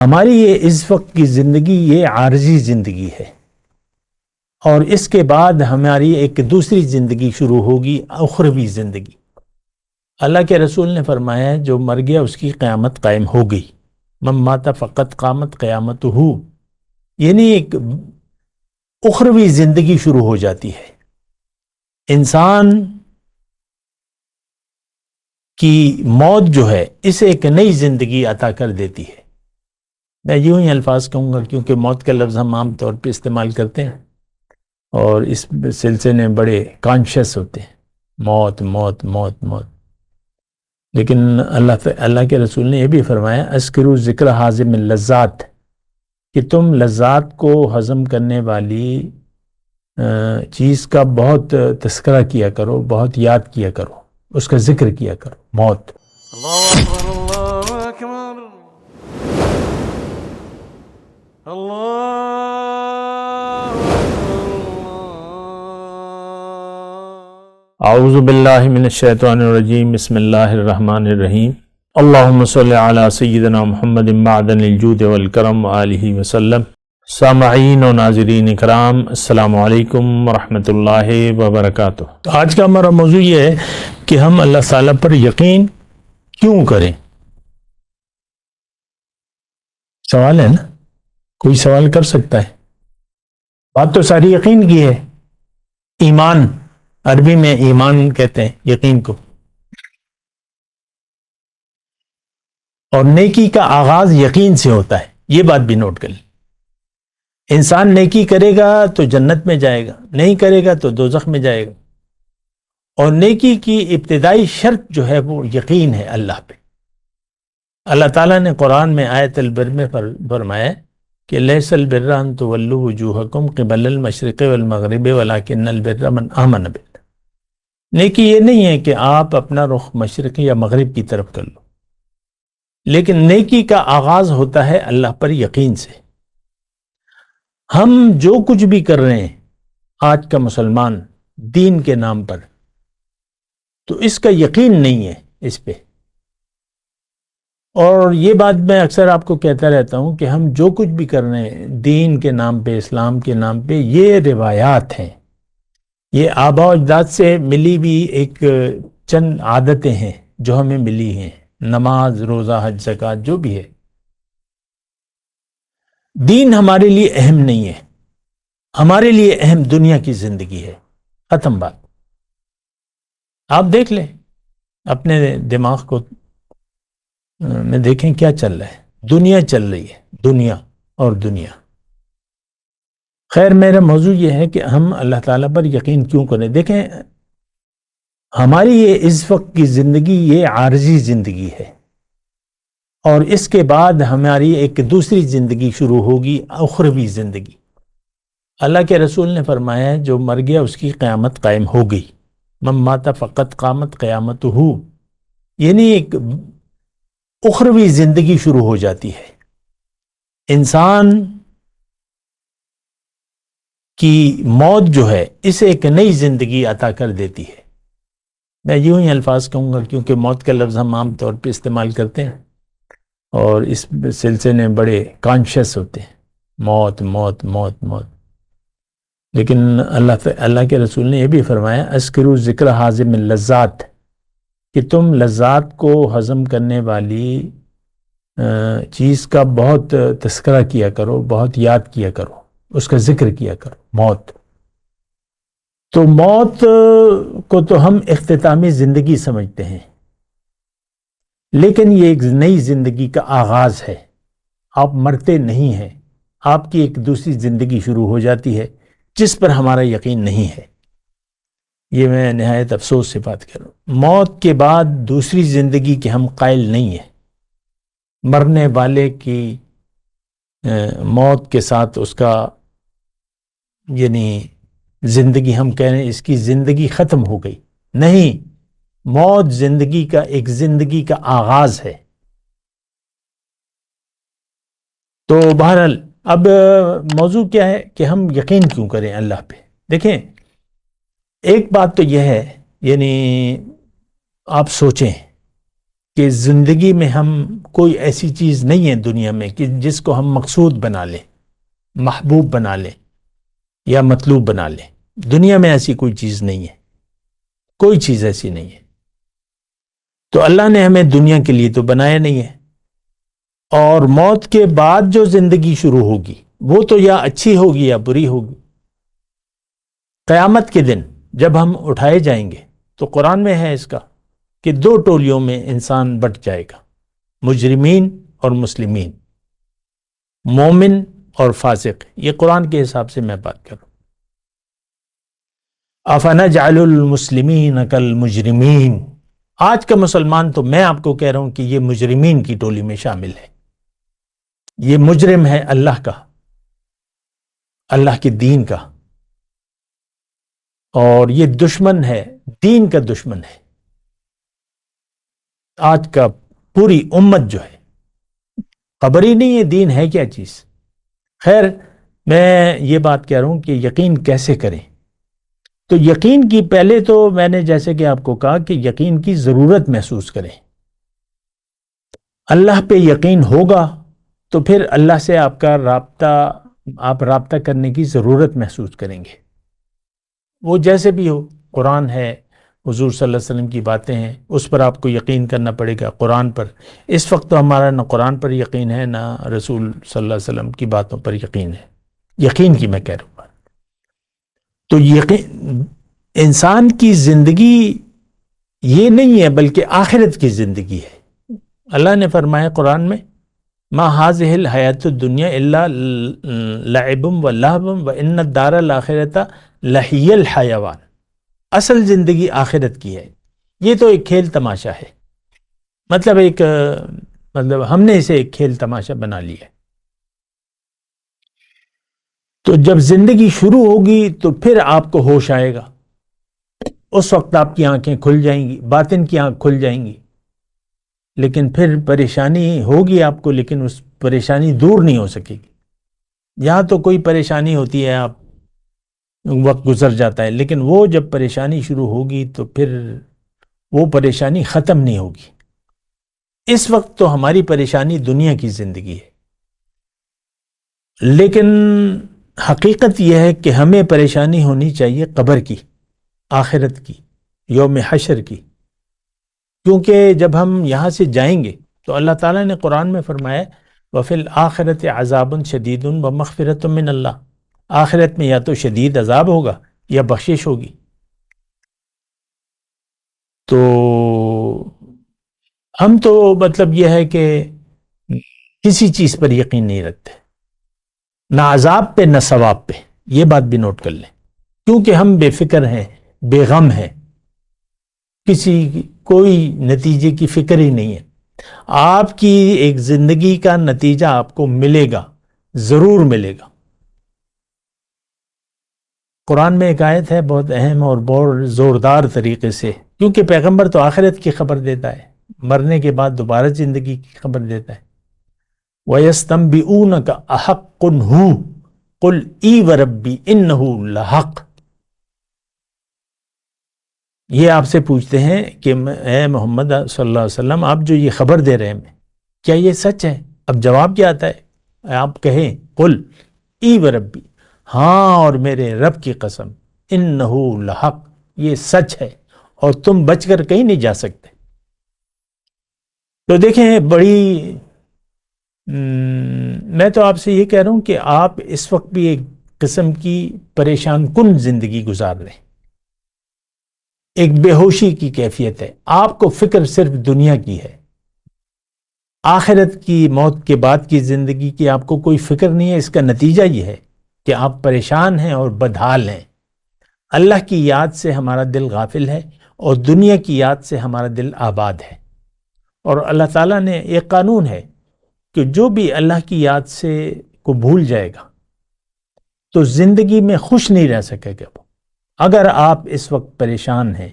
ہماری یہ اس وقت کی زندگی یہ عارضی زندگی ہے، اور اس کے بعد ہماری ایک دوسری زندگی شروع ہوگی، اخروی زندگی۔ اللہ کے رسول نے فرمایا جو مر گیا اس کی قیامت قائم ہو گئی، من مات فقط قامت قیامتہ، یعنی ایک اخروی زندگی شروع ہو جاتی ہے۔ انسان کی موت جو ہے اسے ایک نئی زندگی عطا کر دیتی ہے۔ میں یوں ہی الفاظ کہوں گا کیونکہ موت کا لفظ ہم عام طور پہ استعمال کرتے ہیں اور اس سلسلے میں بڑے کانشیس ہوتے ہیں، موت موت موت موت، لیکن اللہ کے رسول نے یہ بھی فرمایا اذکروا ذکر حازم اللذات، کہ تم لذات کو ہضم کرنے والی چیز کا بہت تذکرہ کیا کرو، بہت یاد کیا کرو، اس کا ذکر کیا کرو، موت۔ اللہ اکبر اللہ اکبر اللہ اعوذ باللہ من الشیطان الرجیم، بسم اللہ الرحمن الرحیم، اللہم صلی علی سیدنا محمد معدن الجود والکرم وآلہ وسلم۔ سامعین و ناظرین اکرام، السلام علیکم ورحمۃ اللہ وبرکاتہ۔ آج کا ہمارا موضوع یہ ہے کہ ہم اللہ تعالیٰ پر یقین کیوں کریں؟ سوال ہے نا، کوئی سوال کر سکتا ہے؟ بات تو ساری یقین کی ہے۔ ایمان، عربی میں ایمان کہتے ہیں یقین کو، اور نیکی کا آغاز یقین سے ہوتا ہے، یہ بات بھی نوٹ کر لیں۔ انسان نیکی کرے گا تو جنت میں جائے گا، نہیں کرے گا تو دوزخ میں جائے گا، اور نیکی کی ابتدائی شرط جو ہے وہ یقین ہے اللہ پہ۔ اللہ تعالیٰ نے قرآن میں آیت البر میں فرمایا کہ لیس البر ان تولوا وجوہکم قبل المشرق والمغرب ولکن البر من آمن باللہ، نیکی یہ نہیں ہے کہ آپ اپنا رخ مشرق یا مغرب کی طرف کر لو، لیکن نیکی کا آغاز ہوتا ہے اللہ پر یقین سے۔ ہم جو کچھ بھی کر رہے ہیں آج کا مسلمان دین کے نام پر، تو اس کا یقین نہیں ہے اس پہ۔ اور یہ بات میں اکثر آپ کو کہتا رہتا ہوں کہ ہم جو کچھ بھی کر رہے ہیں دین کے نام پہ، اسلام کے نام پہ، یہ روایات ہیں، یہ آباء و اجداد سے ملی بھی ایک چند عادتیں ہیں جو ہمیں ملی ہیں، نماز، روزہ، حج، زکوٰۃ، جو بھی ہے۔ دین ہمارے لیے اہم نہیں ہے، ہمارے لیے اہم دنیا کی زندگی ہے، ختم بات۔ آپ دیکھ لیں اپنے دماغ کو میں، دیکھیں کیا چل رہا ہے، دنیا چل رہی ہے، دنیا اور دنیا۔ خیر، میرا موضوع یہ ہے کہ ہم اللہ تعالیٰ پر یقین کیوں کریں۔ دیکھیں، ہماری یہ اس وقت کی زندگی یہ عارضی زندگی ہے، اور اس کے بعد ہماری ایک دوسری زندگی شروع ہوگی، اخروی زندگی۔ اللہ کے رسول نے فرمایا جو مر گیا اس کی قیامت قائم ہو گئی، من مات فقط قامت قیامتہ، یعنی ایک اخروی زندگی شروع ہو جاتی ہے۔ انسان کی موت جو ہے اسے ایک نئی زندگی عطا کر دیتی ہے۔ میں یوں ہی الفاظ کہوں گا کیونکہ موت کا لفظ ہم عام طور پہ استعمال کرتے ہیں اور اس سلسلے میں بڑے کانشیس ہوتے ہیں، موت موت موت موت، لیکن اللہ کے رسول نے یہ بھی فرمایا اذکروا ذکر حازم اللذات، کہ تم لذات کو ہضم کرنے والی چیز کا بہت تذکرہ کیا کرو، بہت یاد کیا کرو، اس کا ذکر کیا کرو، موت۔ تو موت کو تو ہم اختتامی زندگی سمجھتے ہیں، لیکن یہ ایک نئی زندگی کا آغاز ہے۔ آپ مرتے نہیں ہیں، آپ کی ایک دوسری زندگی شروع ہو جاتی ہے جس پر ہمارا یقین نہیں ہے۔ یہ میں نہایت افسوس سے بات کر رہا ہوں۔ موت کے بعد دوسری زندگی کے ہم قائل نہیں ہیں۔ مرنے والے کی موت کے ساتھ اس کا یعنی زندگی، ہم کہہ رہے ہیں اس کی زندگی ختم ہو گئی، نہیں، موت زندگی کا ایک زندگی کا آغاز ہے۔ تو بہرحال اب موضوع کیا ہے کہ ہم یقین کیوں کریں اللہ پہ۔ دیکھیں، ایک بات تو یہ ہے، یعنی آپ سوچیں کہ زندگی میں ہم کوئی ایسی چیز نہیں ہے دنیا میں کہ جس کو ہم مقصود بنا لیں، محبوب بنا لیں یا مطلوب بنا لیں. دنیا میں ایسی کوئی چیز نہیں ہے، کوئی چیز ایسی نہیں ہے. تو اللہ نے ہمیں دنیا کے لیے تو بنایا نہیں ہے. اور موت کے بعد جو زندگی شروع ہوگی وہ تو یا اچھی ہوگی یا بری ہوگی. قیامت کے دن جب ہم اٹھائے جائیں گے تو قرآن میں ہے اس کا کہ 2 ٹولیوں میں انسان بٹ جائے گا، مجرمین اور مسلمین، مومن اور فاسق. یہ قرآن کے حساب سے میں بات کروں. افنجعل المسلمین کالمجرمین. آج کا مسلمان تو میں آپ کو کہہ رہا ہوں کہ یہ مجرمین کی ٹولی میں شامل ہے. یہ مجرم ہے اللہ کا، اللہ کے دین کا، اور یہ دشمن ہے، دین کا دشمن ہے. آج کا پوری امت جو ہے خبر ہی نہیں ہے دین ہے کیا چیز. خیر، میں یہ بات کہہ رہا ہوں کہ یقین کیسے کریں. تو یقین کی پہلے تو میں نے جیسے کہ آپ کو کہا کہ یقین کی ضرورت محسوس کریں. اللہ پہ یقین ہوگا تو پھر اللہ سے آپ رابطہ کرنے کی ضرورت محسوس کریں گے. وہ جیسے بھی ہو، قرآن ہے، حضور صلی اللہ علیہ وسلم کی باتیں ہیں، اس پر آپ کو یقین کرنا پڑے گا. قرآن پر اس وقت تو ہمارا نہ قرآن پر یقین ہے نہ رسول صلی اللہ علیہ وسلم کی باتوں پر یقین ہے. یقین کی میں کہہ رہا ہوں. تو یقین انسان کی زندگی یہ نہیں ہے بلکہ آخرت کی زندگی ہے. اللہ نے فرمایا قرآن میں ما هذه الحیات الدنیا الا لعب و لہو و ان الدار الاخرۃ لہی الحیوان. اصل زندگی آخرت کی ہے. یہ تو ایک کھیل تماشا ہے، مطلب ہم نے اسے ایک کھیل تماشا بنا لیا. تو جب زندگی شروع ہوگی تو پھر آپ کو ہوش آئے گا. اس وقت آپ کی آنکھیں کھل جائیں گی، باطن کی آنکھ کھل جائیں گی. لیکن پھر پریشانی ہوگی آپ کو، لیکن اس پریشانی دور نہیں ہو سکے گی. یہاں تو کوئی پریشانی ہوتی ہے، آپ وقت گزر جاتا ہے، لیکن وہ جب پریشانی شروع ہوگی تو پھر وہ پریشانی ختم نہیں ہوگی. اس وقت تو ہماری پریشانی دنیا کی زندگی ہے، لیکن حقیقت یہ ہے کہ ہمیں پریشانی ہونی چاہیے قبر کی، آخرت کی، یوم حشر کی. کیونکہ جب ہم یہاں سے جائیں گے تو اللہ تعالیٰ نے قرآن میں فرمایا وَفِي الْآخِرَةِ عَذَابٌ شَدِيدٌ وَمَغْفِرَةٌ مِّنَ اللَّهِ. آخرت میں یا تو شدید عذاب ہوگا یا بخشش ہوگی. تو ہم تو مطلب یہ ہے کہ کسی چیز پر یقین نہیں رکھتے، نہ عذاب پہ نہ ثواب پہ. یہ بات بھی نوٹ کر لیں، کیونکہ ہم بے فکر ہیں، بے غم ہیں، کوئی نتیجے کی فکر ہی نہیں ہے. آپ کی ایک زندگی کا نتیجہ آپ کو ملے گا، ضرور ملے گا. قرآن میں ایک آیت ہے بہت اہم اور بہت زوردار طریقے سے، کیونکہ پیغمبر تو آخرت کی خبر دیتا ہے، مرنے کے بعد دوبارہ زندگی کی خبر دیتا ہے. وَيَسْتَنْبِئُونَكَ أَحَقٌّ هُوَ قُلْ إِي وَرَبِّي إِنَّهُ لَحَقٌّ. یہ آپ سے پوچھتے ہیں کہ اے محمد صلی اللہ علیہ وسلم، آپ جو یہ خبر دے رہے ہیں ہمیں، کیا یہ سچ ہے؟ اب جواب کیا آتا ہے؟ آپ کہیں قل ای وربی، ہاں اور میرے رب کی قسم، انہو لحق، یہ سچ ہے اور تم بچ کر کہیں نہیں جا سکتے. تو دیکھیں بڑی میں تو آپ سے یہ کہہ رہا ہوں کہ آپ اس وقت بھی ایک قسم کی پریشان کن زندگی گزار رہے ہیں، ایک بے ہوشی کی کیفیت ہے. آپ کو فکر صرف دنیا کی ہے، آخرت کی، موت کے بعد کی زندگی کی آپ کو کوئی فکر نہیں ہے. اس کا نتیجہ یہ ہے کہ آپ پریشان ہیں اور بدحال ہیں. اللہ کی یاد سے ہمارا دل غافل ہے اور دنیا کی یاد سے ہمارا دل آباد ہے. اور اللہ تعالیٰ نے ایک قانون ہے کہ جو بھی اللہ کی یاد سے کو بھول جائے گا تو زندگی میں خوش نہیں رہ سکے گا. اگر آپ اس وقت پریشان ہیں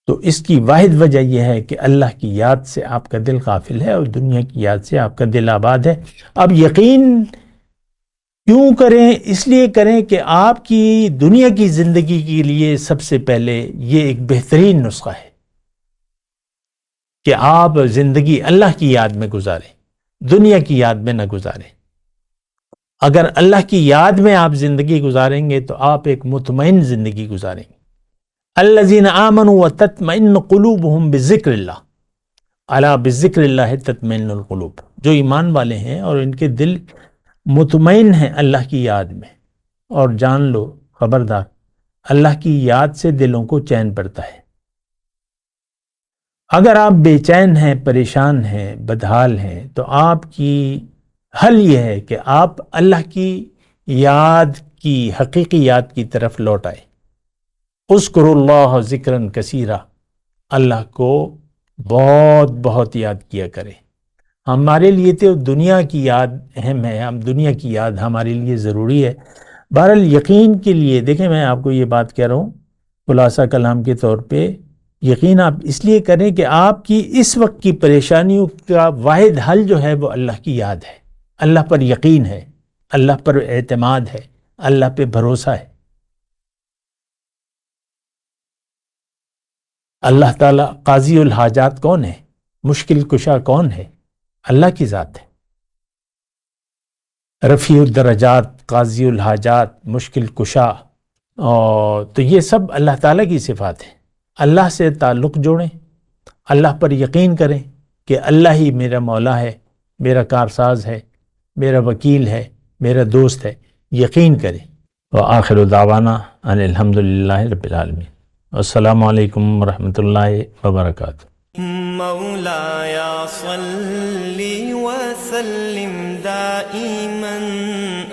تو اس کی واحد وجہ یہ ہے کہ اللہ کی یاد سے آپ کا دل غافل ہے اور دنیا کی یاد سے آپ کا دل آباد ہے. اب یقین کیوں کریں؟ اس لیے کریں کہ آپ کی دنیا کی زندگی کے لیے سب سے پہلے یہ ایک بہترین نسخہ ہے. کہ آپ زندگی اللہ کی یاد میں گزاریں، دنیا کی یاد میں نہ گزاریں۔ اگر اللہ کی یاد میں آپ زندگی گزاریں گے تو آپ ایک مطمئن زندگی گزاریں گے۔ الذین آمنوا وتطمئن قلوبہم بذکر اللہ، الا بذکر اللہ تطمئن القلوب، جو ایمان والے ہیں اور ان کے دل مطمئن ہیں اللہ کی یاد میں۔ اور جان لو، خبردار، اللہ کی یاد سے دلوں کو چین پڑتا ہے۔ اگر آپ بے چین ہیں، پریشان ہیں، بدحال ہیں، تو آپ کی حل یہ ہے کہ آپ اللہ کی یاد کی، حقیقی یاد کی طرف لوٹ آئے۔ اذکروا اللہ ذکرًا کثیرا، اللہ کو بہت بہت یاد کیا کرے۔ ہمارے لیے تو دنیا کی یاد اہم ہے، ہم دنیا کی یاد ہمارے لیے ضروری ہے۔ بہرحال یقین کے لیے دیکھیں، میں آپ کو یہ بات کہہ رہا ہوں خلاصہ کلام کے طور پہ، یقین آپ اس لیے کریں کہ آپ کی اس وقت کی پریشانیوں کا واحد حل جو ہے وہ اللہ کی یاد ہے، اللہ پر یقین ہے، اللہ پر اعتماد ہے، اللہ پہ بھروسہ ہے۔ اللہ تعالیٰ قاضی الحاجات کون ہے؟ مشکل کشا کون ہے؟ اللہ کی ذات ہے۔ رفیع الدرجات، قاضی الحاجات، مشکل کشا، اور تو یہ سب اللہ تعالیٰ کی صفات ہیں۔ اللہ سے تعلق جوڑیں، اللہ پر یقین کریں کہ اللہ ہی میرا مولا ہے، میرا کارساز ہے، میرا وکیل ہے، میرا دوست ہے، یقین کریں۔ وآخر دعوانا ان الحمدللہ رب العالمین۔ السلام علیکم ورحمۃ اللہ وبرکاتہ۔ مولاي صل وسلم دائما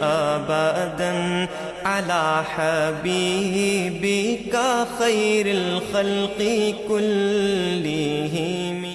ابدا على حبيبك خير الخلق كلهم